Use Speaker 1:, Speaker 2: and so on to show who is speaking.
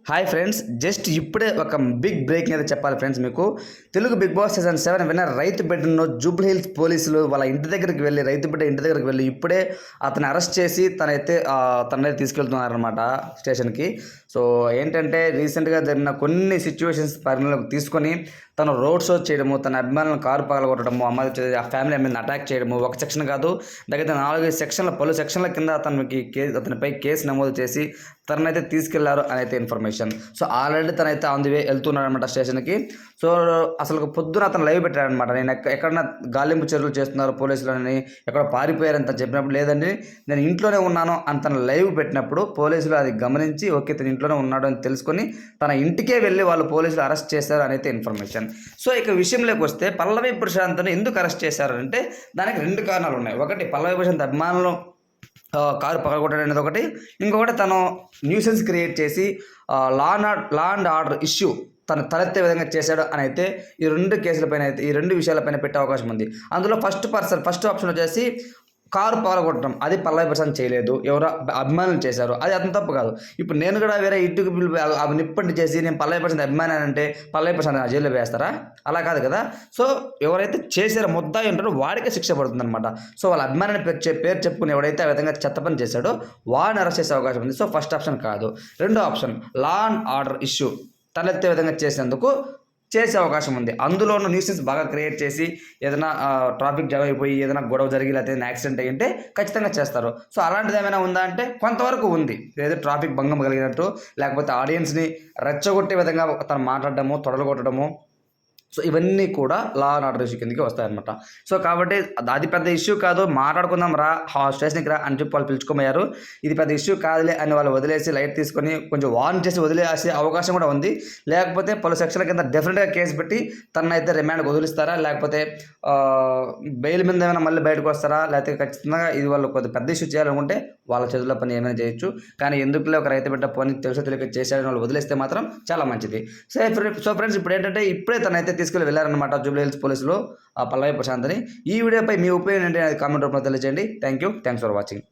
Speaker 1: Hi friends, just ఇప్పుడే ఒక big breaking అయితే చెప్పాలి ఫ్రెండ్స్. మీకు Telugu Bigg Boss season 7 winner రైతు బిడ్డను జూబ్లీ హిల్స్ పోలీసులు వాళ్ళ ఇంటి దగ్గరికి వెళ్ళి, రైతు బిడ్డ ఇంటి దగ్గరికి వెళ్ళి ఇప్పుడే అతన్ని అరెస్ట్ చేసి తనైతే తీసుకెళ్తున్నారనమాట స్టేషన్కి. సో ఏంటంటే రీసెంట్గా జరిగిన కొన్ని సిచ్యువేషన్స్ పరిగణలోకి తీసుకొని తను రోడ్ షో చేయడము, తన అభిమానులను కారు పగలగొట్టడము, ఆ ఫ్యామిలీ మీద అటాక్ చేయడము, ఒక సెక్షన్ కాదు దగ్గర 4 సెక్షన్ల పలు సెక్షన్ల కింద అతనిపై కేసు నమోదు చేసి తనైతే తీసుకెళ్లారు అని అయితే ఇన్ఫర్మేషన్. సో ఆల్రెడీ తనైతే ఆన్ ది వే వెళ్తున్నాడు అనమాట స్టేషన్కి. సో అసలు పొద్దున అతను లైవ్ పెట్టాడనమాట. నేను ఎక్కడన్నా గాలింపు చర్యలు చేస్తున్నారు పోలీసులని, ఎక్కడ పారిపోయారని తను చెప్పినప్పుడు, లేదండి నేను ఇంట్లోనే ఉన్నాను అని తను లైవ్ పెట్టినప్పుడు పోలీసులు అది గమనించి ఓకే తను ఇంట్లోనే ఉన్నాడు అని తెలుసుకొని తన ఇంటికే వెళ్ళి వాళ్ళు పోలీసులు అరెస్ట్ చేశారు అని అయితే ఇన్ఫర్మేషన్. సో ఇక విషయంలోకి వస్తే పల్లవి ప్రశాంత్ని ఎందుకు అరెస్ట్ చేశారంటే దానికి 2 కారణాలు ఉన్నాయి. ఒకటి, పల్లవి ప్రశాంత్ అభిమానులు కారు పగలగొట్టడం అనేది ఒకటి, ఇంకొకటి తను న్యూసెన్స్ క్రియేట్ చేసి లా అండ్ ఆర్డర్ ఇష్యూ తలెత్తే విధంగా చేశాడు అని అయితే ఈ 2 కేసులపైన అయితే ఈ 2 విషయాలపైన పెట్టే అవకాశం ఉంది. అందులో ఫస్ట్ ఆప్షన్ వచ్చేసి కారు పగలగొట్టడం, అది పల్లవి ప్రశాంత్ చేయలేదు, ఎవరో అభిమానులు చేశారు, అది అతను తప్పు కాదు. ఇప్పుడు నేను కూడా వేరే ఇంటికి నిప్పండి చేసి నేను పల్లవి ప్రశాంత్ అభిమాని అంటే పల్లవి ప్రశాంత్ జైల్లో వేస్తారా? అలా కాదు కదా. సో ఎవరైతే చేశారో ముద్దాయి ఉంటారో వాడికే శిక్ష పడుతుంది అనమాట. సో వాళ్ళ అభిమానిని పేరు చెప్పుకుని ఎవడైతే ఆ విధంగా చెత్త పని చేశాడో వాడిని అరెస్ట్ చేసే అవకాశం ఉంది. సో ఫస్ట్ ఆప్షన్ కాదు. రెండో option, law and order issue తలెత్తే విధంగా చేసేందుకు చేసే అవకాశం ఉంది. అందులోనూ న్యూసెన్స్ బాగా క్రియేట్ చేసి ఏదైనా ట్రాఫిక్ జామ్ అయిపోయి ఏదైనా గొడవ జరిగి లేకపోతే యాక్సిడెంట్ అయ్యింటే ఖచ్చితంగా చేస్తారు. సో అలాంటిది ఏమైనా ఉందా అంటే కొంతవరకు ఉంది. ఏదో ట్రాఫిక్ భంగం కలిగినట్టు, లేకపోతే ఆడియన్స్ని రెచ్చగొట్టే విధంగా తను మాట్లాడడము, తొడగొట్టడము, సో ఇవన్నీ కూడా లా అండ్ ఆర్డర్ ఇష్యూ కిందకి వస్తాయన్నమాట. సో కాబట్టి అది పెద్ద ఇష్యూ కాదు, మాట్లాడుకుందాం రా స్టేషన్కి రా అని చెప్పి వాళ్ళు పిలుచుకోమయ్యారు. ఇది పెద్ద ఇష్యూ కాదులే అని వాళ్ళు వదిలేసి లైట్ తీసుకొని కొంచెం వార్న్ చేసి వదిలేసే అవకాశం కూడా ఉంది. లేకపోతే పలు సెక్షన్ల కింద డెఫినెట్గా కేసు పెట్టి తనైతే రిమాండ్కి వదిలిస్తారా, లేకపోతే బెయిల్ మీద ఏమైనా మళ్ళీ బయటకు వస్తారా, లేకపోతే ఖచ్చితంగా ఇది వాళ్ళు కొద్దిగా పెద్ద ఇష్యూ చేయాలనుకుంటే వాళ్ళ చేతుల్లో పని ఏమైనా చేయొచ్చు. కానీ ఎందుకులే ఒక రైతు బిడ్డ పని తెలియక చేశారని వాళ్ళు వదిలేస్తే మాత్రం చాలా మంచిది. సో ఫ్రెండ్స్, ఇప్పుడు ఏంటంటే ఇప్పుడే తనైతే తీసుకెళ్ళి వెళ్ళారనమాట జూబ్లీ హిల్స్ పోలీసులు పల్లవి ప్రశాంత్ని. ఈ వీడియోపై మీ ఒపీనియన్ ఏంటి అనేది కామెంట్ రూపంలో తెలియజేయండి. Thanks for watching.